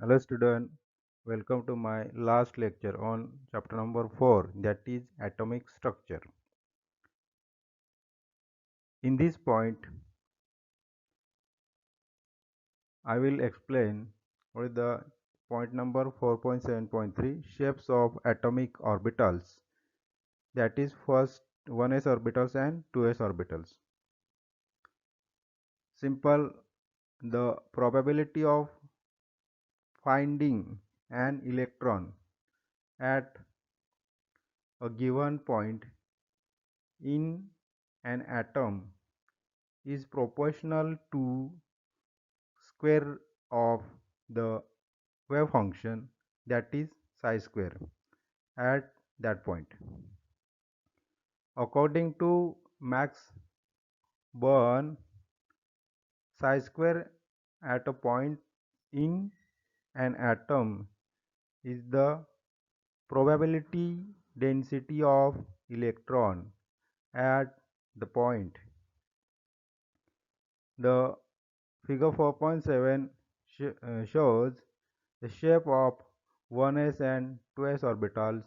Hello student, welcome to my last lecture on chapter number 4, that is atomic structure. In this point, I will explain what is the point number 4.7.3 shapes of atomic orbitals, that is first 1s orbitals and 2s orbitals. Simple, the probability of finding an electron at a given point in an atom is proportional to square of the wave function, that is psi square, at that point. According to Max Born, psi square at a point in an atom is the probability density of electron at the point. The figure 4.7 shows the shape of 1s and 2s orbitals.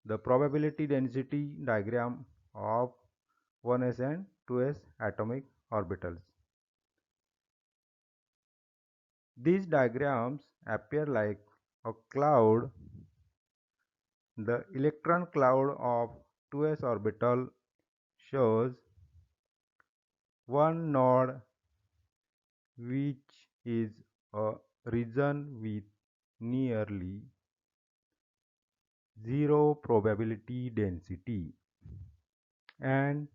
The probability density diagram of 1s and 2s atomic orbitals. These diagrams appear like a cloud. The electron cloud of 2s orbital shows one node which is a region with nearly zero probability density and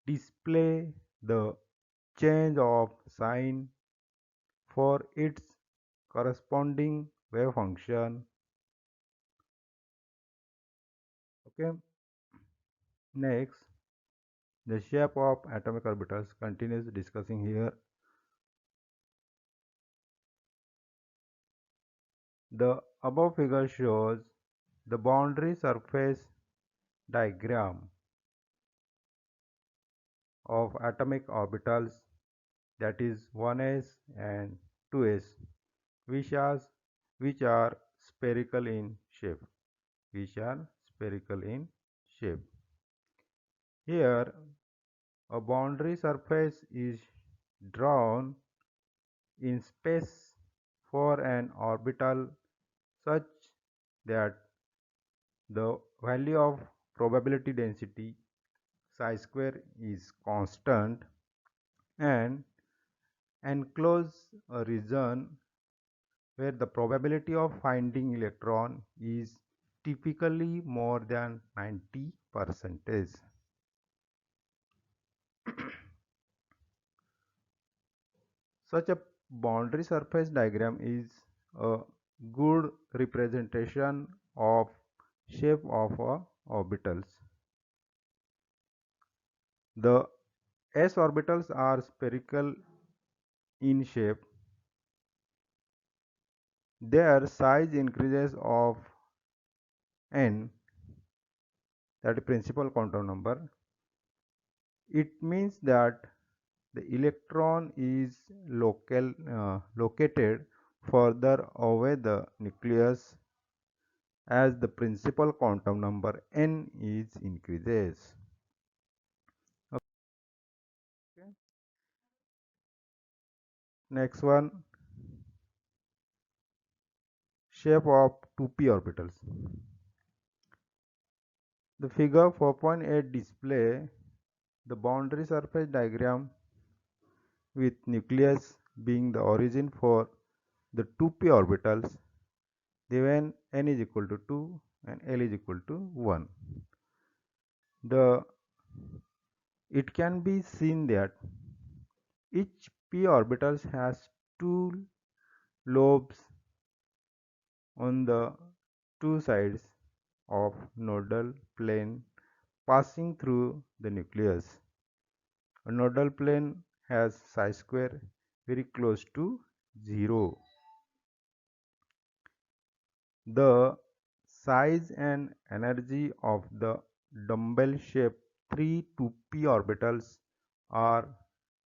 display the change of sign for its corresponding wave function. Okay, next, the shape of atomic orbitals continues discussing here. The above figure shows the boundary surface diagram of atomic orbitals, that is 1s and 2s, which are spherical in shape. Here, a boundary surface is drawn in space for an orbital such that the value of probability density psi square is constant and enclose a region where the probability of finding electron is typically more than 90%. Such a boundary surface diagram is a good representation of shape of orbitals. The s orbitals are spherical in shape. Their size increases of n, that is principal quantum number. It means that the electron is located further away the nucleus as the principal quantum number n is increases. Okay. Next one, shape of 2p orbitals. The figure 4.8 display the boundary surface diagram with nucleus being the origin for the 2p orbitals when n is equal to 2 and L is equal to 1. It can be seen that each p orbitals has two lobes on the two sides of nodal plane passing through the nucleus. A nodal plane has psi square very close to 0. The size and energy of the dumbbell-shaped 3 2p orbitals are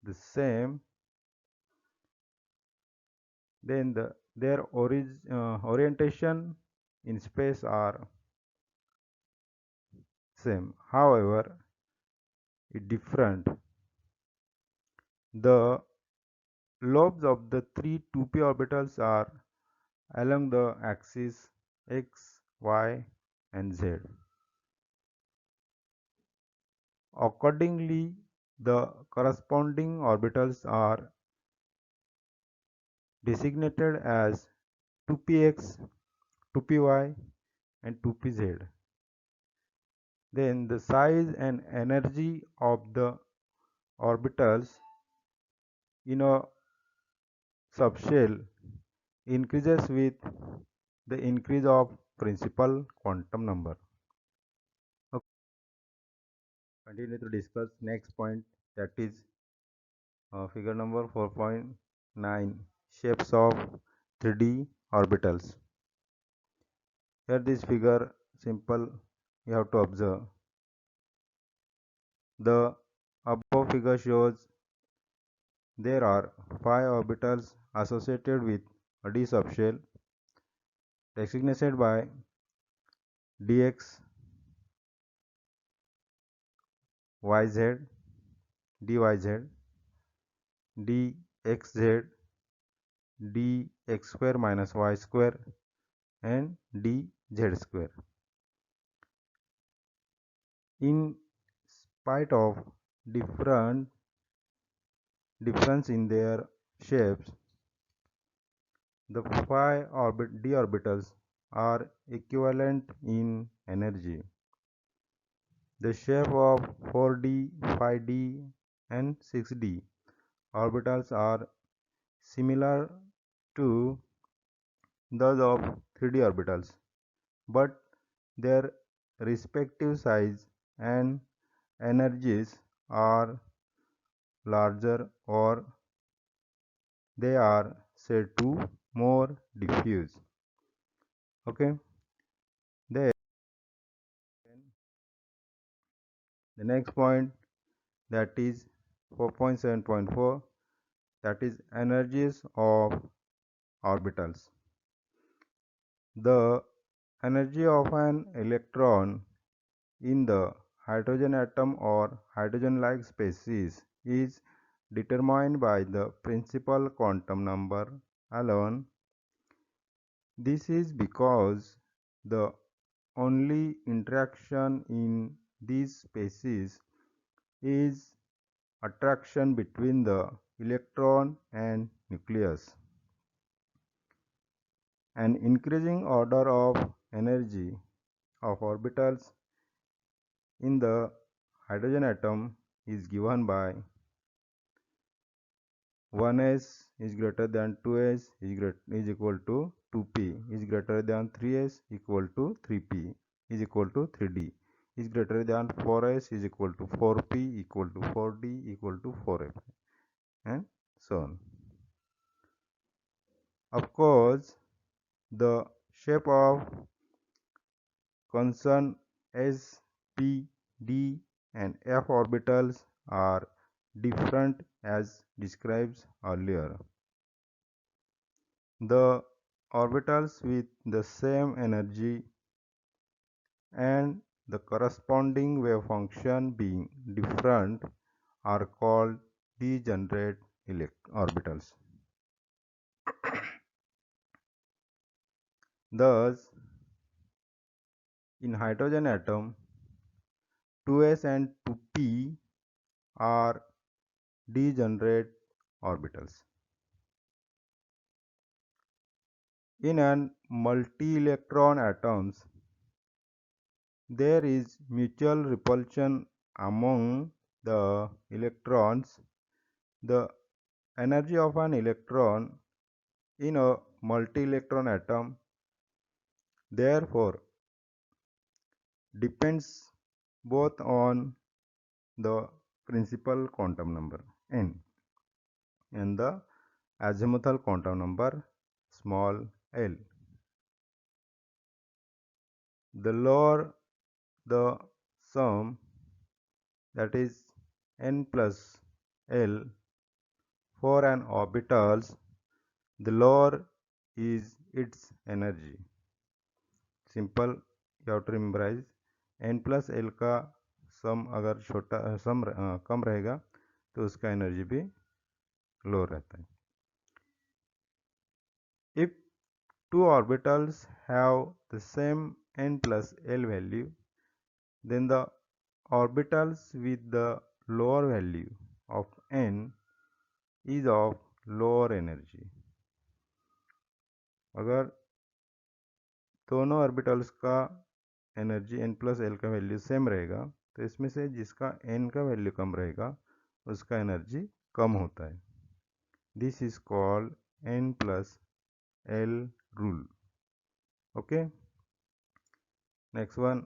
the same. then their orientation in space are same, however it different. The lobes of the three 2p orbitals are along the axis x, y and z. Accordingly, the corresponding orbitals are designated as 2px, 2py and 2pz. Then the size and energy of the orbitals in a subshell increases with the increase of principal quantum number. Okay. Continue to discuss next point, that is figure number 4.9, shapes of 3D orbitals. Here this figure simple, you have to observe. The above figure shows there are 5 orbitals associated with a d subshell designated by dx, yz, dyz, dxz, dx square minus y square and dz square. In spite of difference in their shapes, the 5 d orbitals are equivalent in energy. The shape of 4d, 5d and 6d orbitals are similar to those of 3d orbitals, but their respective size and energies are larger, or they are said to more diffuse. Okay, then the next point, that is 4.7.4, that is energies of orbitals. The energy of an electron in the hydrogen atom or hydrogen-like species is determined by the principal quantum number alone. This is because the only interaction in these species is attraction between the electron and nucleus. An increasing order of energy of orbitals in the hydrogen atom is given by 1s is greater than 2s is equal to 2p, is greater than 3s equal to 3p, is equal to 3d, is greater than 4s is equal to 4p, equal to 4d, equal to 4f, and so on. Of course, the shape of concerned s, p, d and f orbitals are different as described earlier. The orbitals with the same energy and the corresponding wave function being different are called degenerate orbitals. Thus, in hydrogen atom, 2s and 2p are degenerate orbitals. In an multi-electron atoms, there is mutual repulsion among the electrons. The energy of an electron in a multi-electron atom therefore depends both on the principal quantum number n and the azimuthal quantum number small l. The lower the sum, that is n plus l, for an orbitals, the lower is its energy. Simple, you have to memorize. n plus L का सम अगर छोटा सम कम रहेगा तो उसका energy भी लो रहता है. If two orbitals have the same n plus l value, then the orbitals with the lower value of n is of lower energy. अगर दोनों ऑर्बिटल्स का एनर्जी n प्लस एल का वैल्यू सेम रहेगा तो इसमें से जिसका n का वैल्यू कम रहेगा उसका एनर्जी कम होता है. This is called n plus L rule. Okay, next one.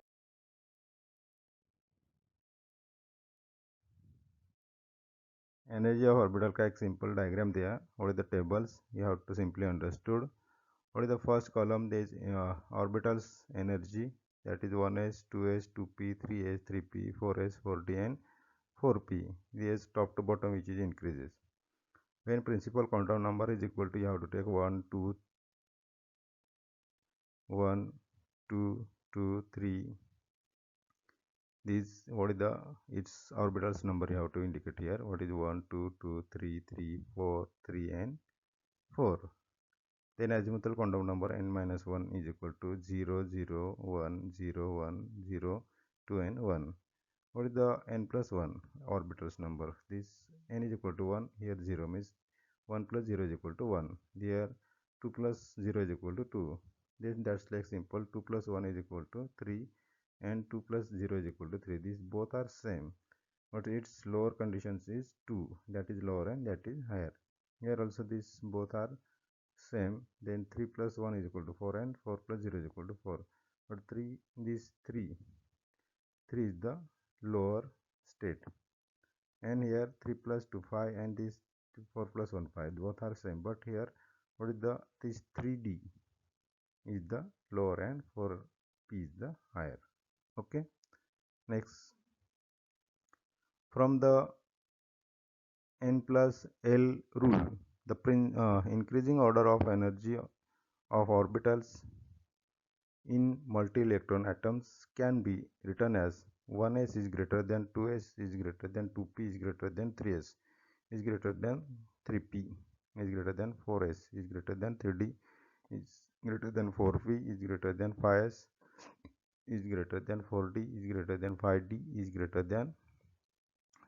Energy of orbital का एक simple diagram दिया. What are the tables? You have to simply understood. What is the first column? There is orbitals energy, that is 1s, 2s, 2p, 3s, 3p, 4s, 4d and 4p. This top to bottom which is increases. When principal quantum number is equal to, you have to take 1, 2, 1, 2, 2, 3. This, what is the its orbitals number you have to indicate here. What is 1, 2, 2, 3, 3, 4, 3 and 4. Then azimuthal quantum number n minus 1 is equal to 0, 0, 1, 0, 1, 0, 2 and 1. What is the n plus 1 orbitals number? This n is equal to 1. Here 0 means 1 plus 0 is equal to 1. Here 2 plus 0 is equal to 2. Then that's like simple. 2 plus 1 is equal to 3 and 2 plus 0 is equal to 3. These both are same, but its lower conditions is 2, that is lower and that is higher. Here also these both are same. Then 3 plus 1 is equal to 4 and 4 plus 0 is equal to 4. But 3, this 3 is the lower state. And here 3 plus 2 5 and this 4 plus 1 5, both are same. But here what is the, this 3d is the lower and 4p is the higher. Okay, next. From the n plus l rule, the increasing order of energy of orbitals in multi-electron atoms can be written as 1s is greater than 2s is greater than 2p is greater than 3s is greater than 3p is greater than 4s is greater than 3d is greater than 4p is greater than 5s is greater than 4d is greater than 5d is greater than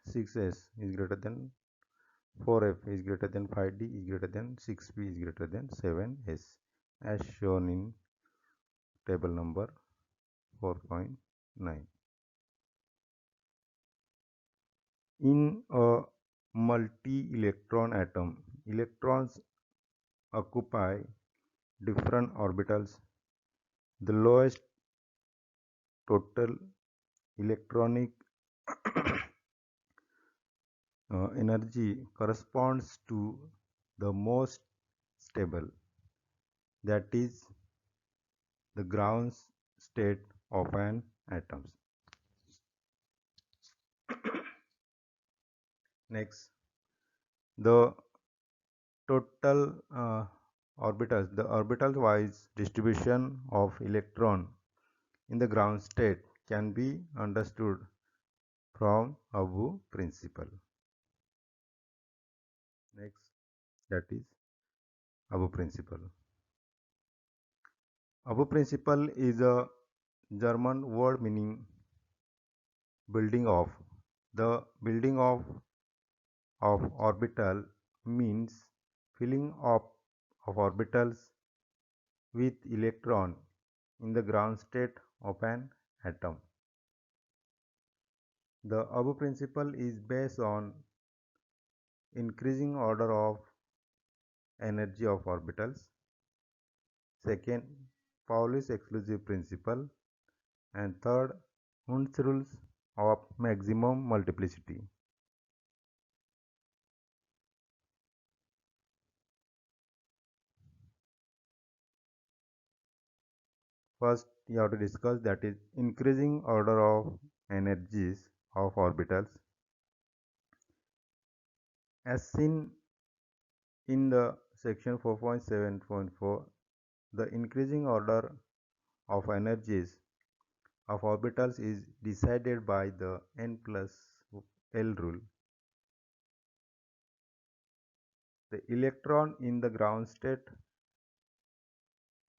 6s is greater than 4f is greater than 5d is greater than 6p is greater than 7s, as shown in table number 4.9. In a multi-electron atom, electrons occupy different orbitals. The lowest total electronic energy corresponds to the most stable, that is the ground state of an atom. Next, the total orbitals, the orbital wise distribution of electron in the ground state can be understood from Abu principle. Next, that is Abu principle. Abu principle is a German word meaning building of. The building of orbital means filling up of orbitals with electron in the ground state of an atom. The Abu principle is based on increasing order of energy of orbitals. Second, Pauli's exclusive principle. And third, Hund's rules of maximum multiplicity. First, you have to discuss, that is increasing order of energies of orbitals. As seen in the Section 4.7.4, the increasing order of energies of orbitals is decided by the n plus L rule. The electron in the ground state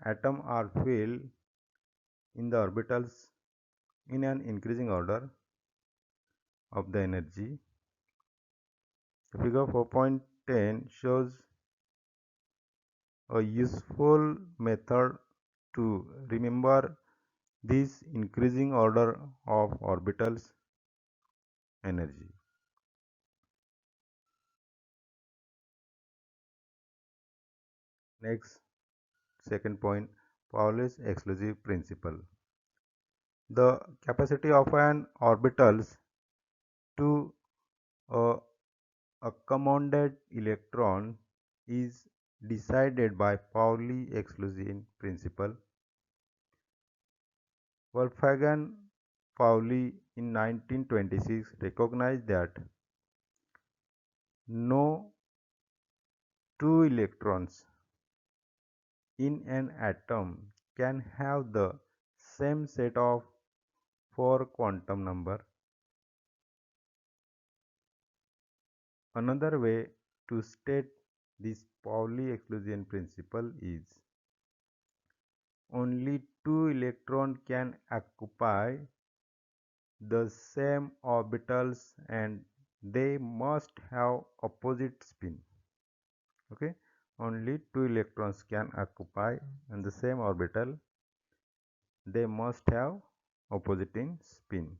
atom are filled in the orbitals in an increasing order of the energy. The figure 4.10 shows a useful method to remember this increasing order of orbitals energy. Next, second point, Pauli's exclusive principle. The capacity of an orbitals to accommodate electron is decided by Pauli exclusion principle. Wolfgang Pauli in 1926 recognized that no two electrons in an atom can have the same set of 4 quantum number. Another way to state this Pauli exclusion principle is only two electrons can occupy the same orbitals and they must have opposite spin. Okay, only two electrons can occupy in the same orbital, they must have opposite spin.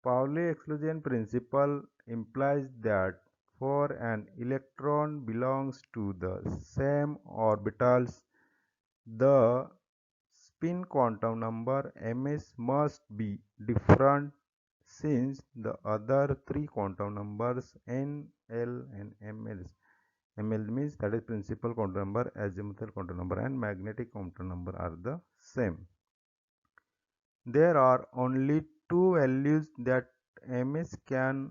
Pauli exclusion principle implies that for an electron belongs to the same orbitals, the spin quantum number ms must be different since the other three quantum numbers n, l and ml means that is principal quantum number, azimuthal quantum number and magnetic quantum number are the same. There are only two values that ms can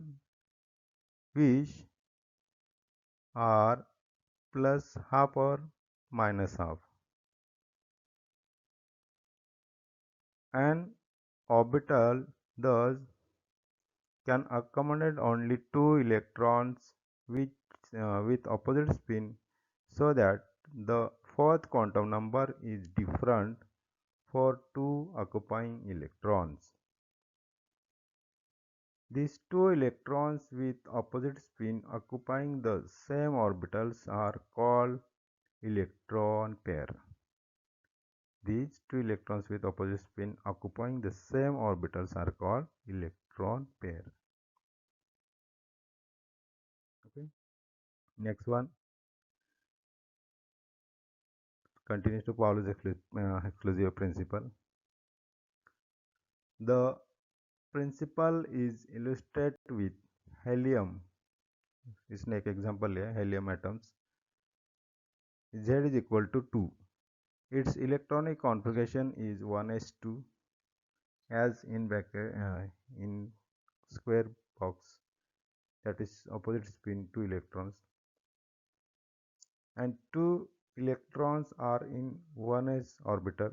which are plus half or minus half. An orbital thus can accommodate only two electrons with opposite spin so that the fourth quantum number is different for two occupying electrons. These two electrons with opposite spin occupying the same orbitals are called electron pair. These two electrons with opposite spin occupying the same orbitals are called electron pair. Okay. Next one continues to Pauli's exclusive principle. The principle is illustrated with helium. इसने एक example लिया helium atoms. Z is equal to 2. Its electronic configuration is 1s2 as in bracket in square box, that is opposite spin 2 electrons, and 2 electrons are in 1s orbital.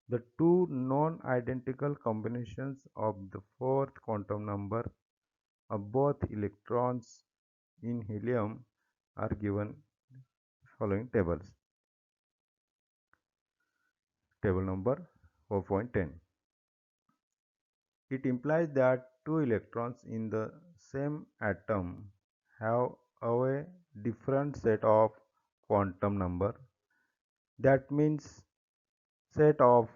The two non-identical combinations of the fourth quantum number of both electrons in helium are given following tables. Table number 4.10. It implies that two electrons in the same atom have a different set of quantum number. That means set of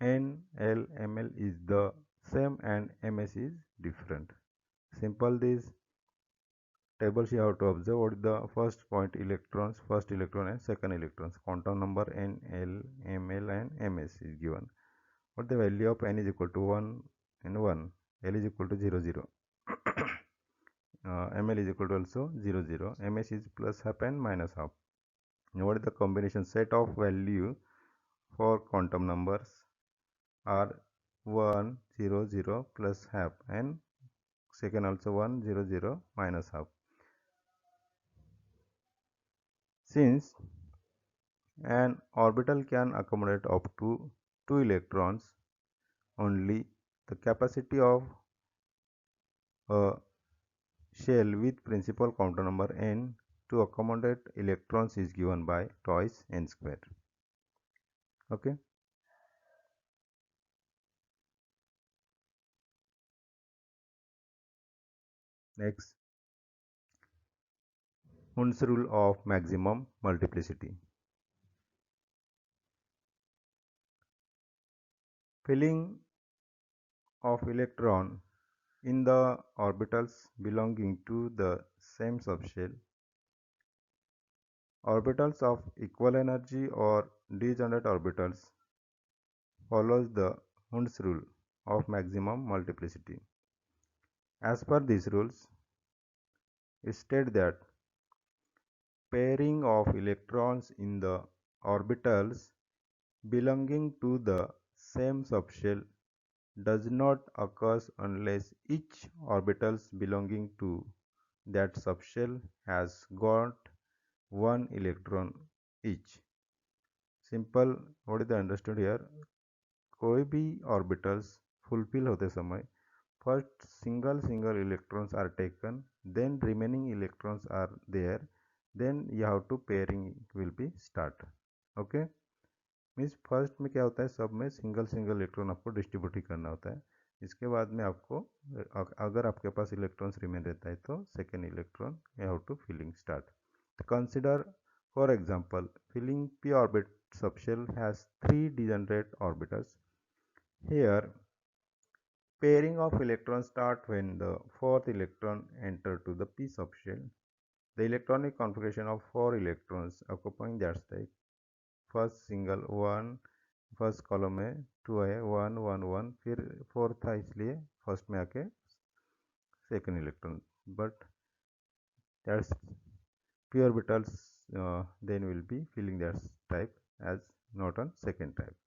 n, l, ml is the same and ms is different. Simple this tables you have to observe what is the first point electrons, first electron and second electrons. Quantum number n, l, ml and ms is given. What the value of n is equal to 1 and 1, l is equal to 0, 0. ml is equal to also 0, 0. ms is plus half and minus half. Now what is the combination set of value for quantum numbers are 1, 0, 0 plus half and second also 1, 0, 0 minus half. Since an orbital can accommodate up to 2 electrons only, the capacity of a shell with principal quantum number n to accommodate electrons is given by twice n square. Okay. Next, Hund's rule of maximum multiplicity. Filling of electron in the orbitals belonging to the same subshell. Orbitals of equal energy or degenerate orbitals follows the Hund's rule of maximum multiplicity. As per these rules, it states that pairing of electrons in the orbitals belonging to the same subshell does not occur unless each orbitals belonging to that subshell has got one electron each. Simple, what is the understood here? कोई भी orbitals fulfill होते समय first single electrons are taken, then remaining electrons are there, then you have to pairing will be start. Okay, means first में क्या होता है, सब में सिंगल इलेक्ट्रॉन आपको डिस्ट्रीब्यूट ही करना होता है. इसके बाद में आपको अगर आपके पास इलेक्ट्रॉन्स रिमेन रहता है तो second electron you have to filling start. Consider for example filling p orbit subshell has 3 degenerate orbitals. Here pairing of electrons start when the fourth electron enter to the p subshell. The electronic configuration of 4 electrons occupying that state. First single one, first column में 2 है, 1 1 1, फिर 4 था इसलिए first में आके second electron, but that's p orbitals then will be filling that type as not on second type.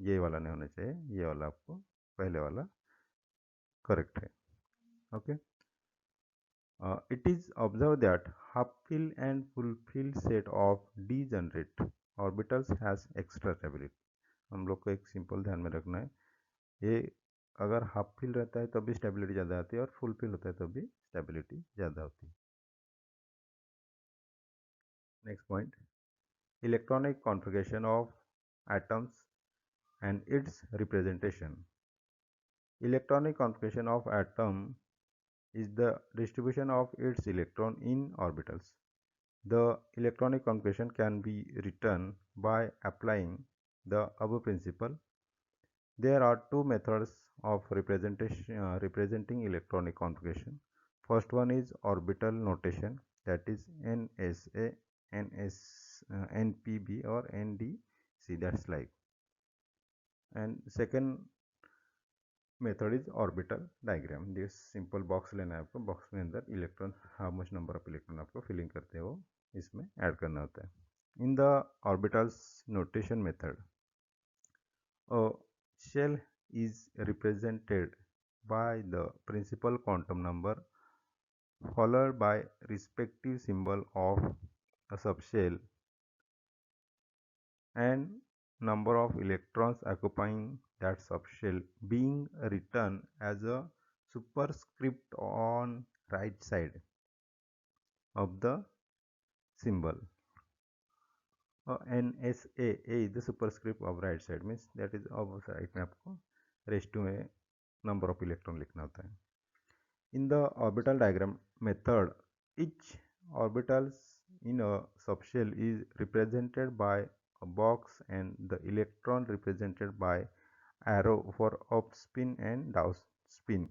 ये वाला नहीं होना चाहिए, ये वाला आपको पहले वाला करेक्ट है. Okay. It is observed that half fill and full fill set of degenerate orbitals has extra stability. हम लोग को एक सिंपल ध्यान में रखना है, ये अगर हाफ फिल रहता है तब भी स्टेबिलिटी ज़्यादा आती है और फुल फिल होता है तब भी स्टेबिलिटी ज़्यादा होती है. Next point, electronic configuration of atoms and it's representation. Electronic configuration of atom is the distribution of its electron in orbitals. The electronic configuration can be written by applying the above principle. There are two methods of representing electronic configuration. First one is orbital notation, that is NSA, NPB or NDC, that's like. And second method is orbital diagram. This simple box लेना है आपको, box के अंदर electron how much number of electron आपको filling करते हो इसमें add करना होता है. In the orbitals notation method, shell is represented by the principal quantum number followed by respective symbol of a subshell and number of electrons occupying that subshell being written as a superscript on right side of the symbol. NSA is the superscript of right side, means that is of right में आपको raise to में number of electron लिखना होता है. In the orbital diagram method, each orbitals in a subshell is represented by a box and the electron represented by arrow for up spin and down spin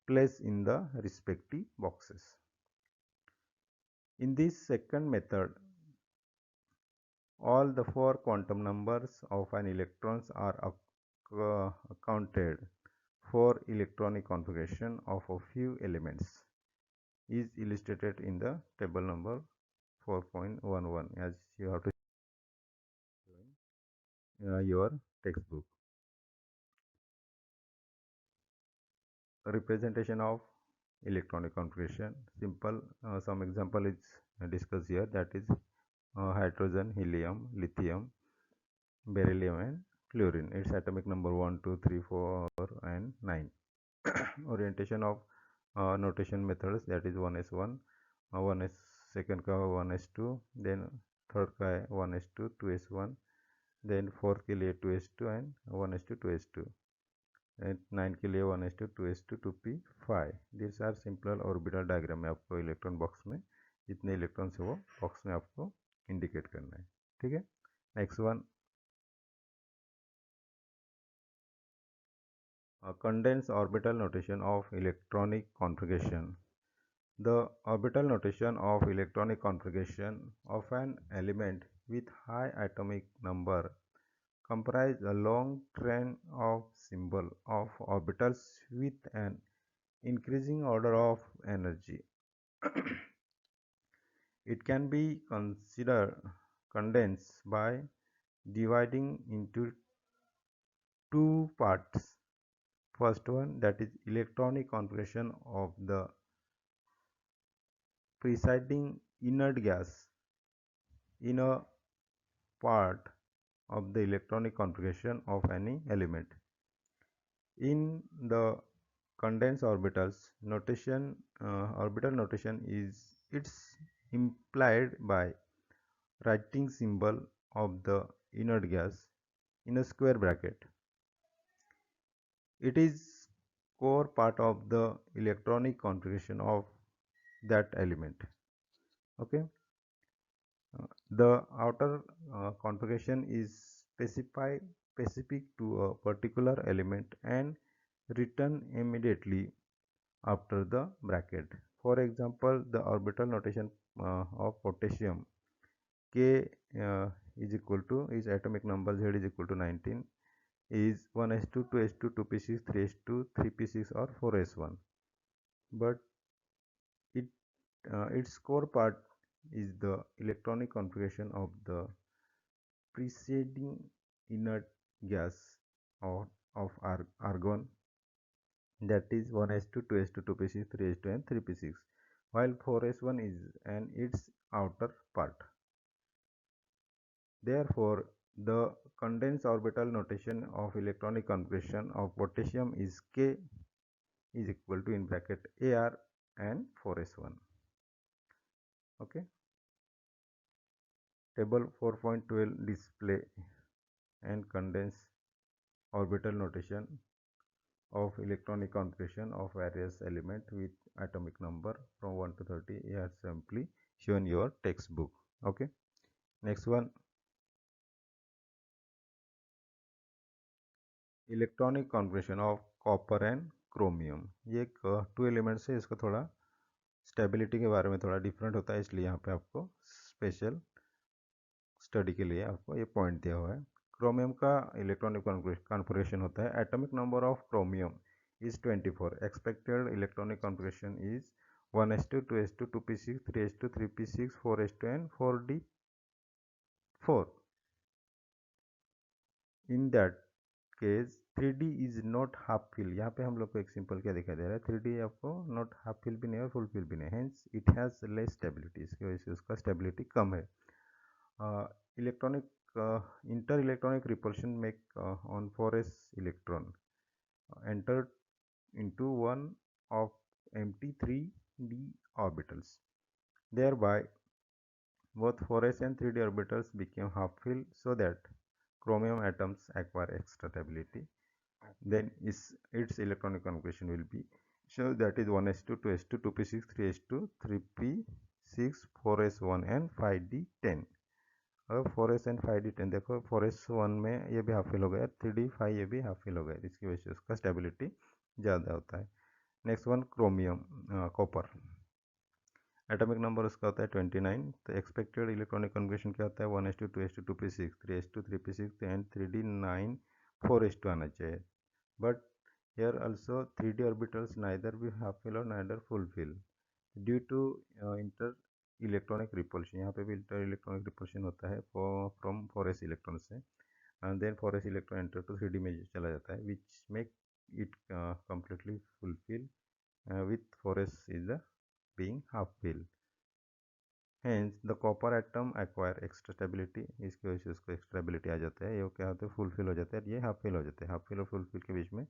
placed in the respective boxes. In this second method, all the four quantum numbers of an electrons are accounted for. Electronic configuration of a few elements is illustrated in the table number 4.11 as you have to your textbook. Representation of electronic configuration, simple. Some example is discussed here, that is hydrogen, helium, lithium, beryllium and fluorine. Its atomic number 1, 2, 3, 4 and 9. Orientation of notation methods, that is 1s1, 1s second का 1s2, then third का 1s2, 2s1, then fourth के लिए 2s2 and 1s2, 2s2, and 9 के लिए 1s2, 2s2, 2p5. These are simple orbital diagram में आपको electron box में जितने इलेक्ट्रॉन्स है वो बॉक्स में आपको इंडिकेट करना है. ठीक है. Next one, condensed orbital notation of electronic configuration. The orbital notation of electronic configuration of an element with high atomic number comprise a long train of symbol of orbitals with an increasing order of energy. It can be considered condensed by dividing into two parts. First one, that is electronic configuration of the preceding inert gas in a part of the electronic configuration of any element. In the condensed orbitals notation, orbital notation is it's implied by writing symbol of the inert gas in a square bracket. It is core part of the electronic configuration of that element. Okay. The outer configuration is specific to a particular element and written immediately after the bracket. For example, the orbital notation of potassium K is equal to, its atomic number Z is equal to 19, is 1s2, 2s2, 2p6, 3s2, 3p6 or 4s1. But its core part is the electronic configuration of the preceding inert gas of argon, that is 1s2, 2s2, 2p6, 3s2 and 3p6, while 4s1 is its outer part. Therefore, the condensed orbital notation of electronic configuration of potassium is K is equal to in bracket AR and 4s1. Okay. Table 4.12 display and condensed orbital notation of electronic configuration of various elements with atomic number from 1 to 30 are simply shown your textbook. Okay. Next one, electronic configuration of copper and chromium. ये एक two elements है, इसका थोड़ा stability के बारे में थोड़ा different होता है, इसलिए यहाँ पे आपको स्पेशल स्टडी के लिए आपको ये पॉइंट दिया हुआ है. क्रोमियम का इलेक्ट्रॉनिक कॉन्फिगरेशन होता है, atomic number of chromium is 24. Expected electronic configuration is 1s2, 2s2, 2p6, 3s2, 3p6, 4s2 and 4d4. In that case 3D is not half fill. यहाँ पे हम लोग को एक सिंपल क्या दिखाई दे रहा है, 3D आपको नॉट हाफ फिल भी नहीं और फुल फिल भी नहीं, hence it has less stability, इसकी वजह से उसका स्टेबिलिटी कम है. Electronic inter electronic repulsion make on 4s electron entered into one of empty 3D orbitals. Thereby, both 4s and 3D orbitals became half filled so that chromium atoms acquire extra stability. Then its electronic configuration will be, so that is 1s2, 2s2, 2p6, 3s2, 3p6, 4s1 and 5d10. अब 4s and 5d10 देखो, 4s1 में ये भी half fill हो गया, 3d5 ये भी half fill हो गया, इसकी वजह से उसका स्टेबिलिटी ज़्यादा होता है. Next one, chromium copper. Atomic number उसका होता है 29. तो एक्सपेक्टेड इलेक्ट्रॉनिक कन्फिगरेशन क्या होता है, 1s2, 2s2, 2p6, 3s2, 3p6 and 3d9, 4s2 आना चाहिए. But here also 3D orbitals neither be half fill or neither full fill due to inter electronic repulsion. यहाँ पे भी इंटर इलेक्ट्रॉनिक रिपल्शन होता है फ्रॉम 4s इलेक्ट्रॉन से, and then 4s electron enter to 3D में चला जाता है, which make it completely fulfil with 4s is the being half fill. Hence the copper atom acquire extra stability. इसकी वजह से उसको extra stability आ जाता है, ये क्या होता है फुलफिल हो जाता है, ये हाफ फिल हो जाते हैं, हाफ फिल और फुल फिल के बीच में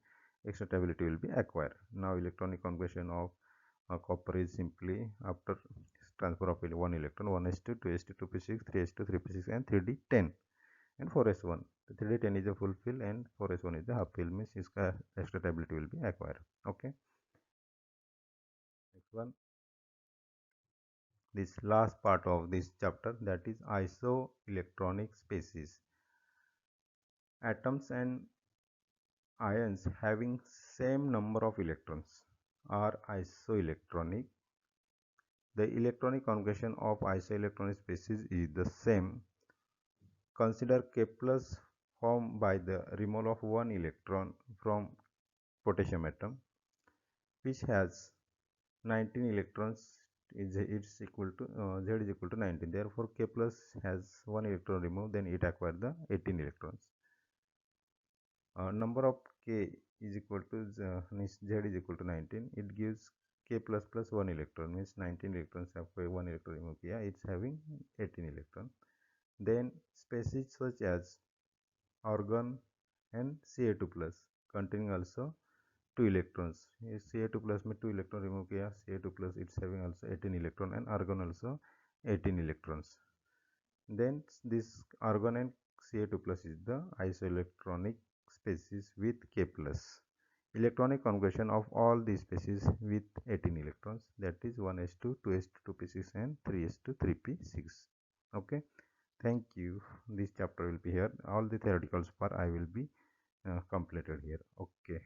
extra stability will be acquired. Now electronic configuration of copper is simply after transfer of one electron 1s2 2s2 2p6 3s2 3p6 and 3d10 and 4s1. The 3d10 is a full fill and 4s1 is the half fill, means इसका extra stability will be acquired. Okay, next one, this last part of this chapter, that is isoelectronic species. Atoms and ions having same number of electrons are isoelectronic. The electronic configuration of isoelectronic species is the same. Consider Kepler's formed by the removal of one electron from potassium atom, which has 19 electrons. It's equal to Z is equal to 19. Therefore, Kepler's has one electron removed, then it acquired the 18 electrons. Number of K is equal to means Z is equal to 19. It gives K plus 1 electron, means 19 electrons have 1 electron removed. Yeah, it's having 18 electron. Then species such as argon and Ca2 plus containing also 2 electrons. Ca2 plus में 2 electron remove किया, Ca2 plus it's having also 18 electron and argon also 18 electrons. Then this argon and Ca2 plus is the isoelectronic species with K plus. Electronic configuration of all these species with 18 electrons, that is 1s2 2s2 2p6 and 3s2 3p6. Okay, thank you. This chapter will be here. All the theoretical part I will be completed here. Okay.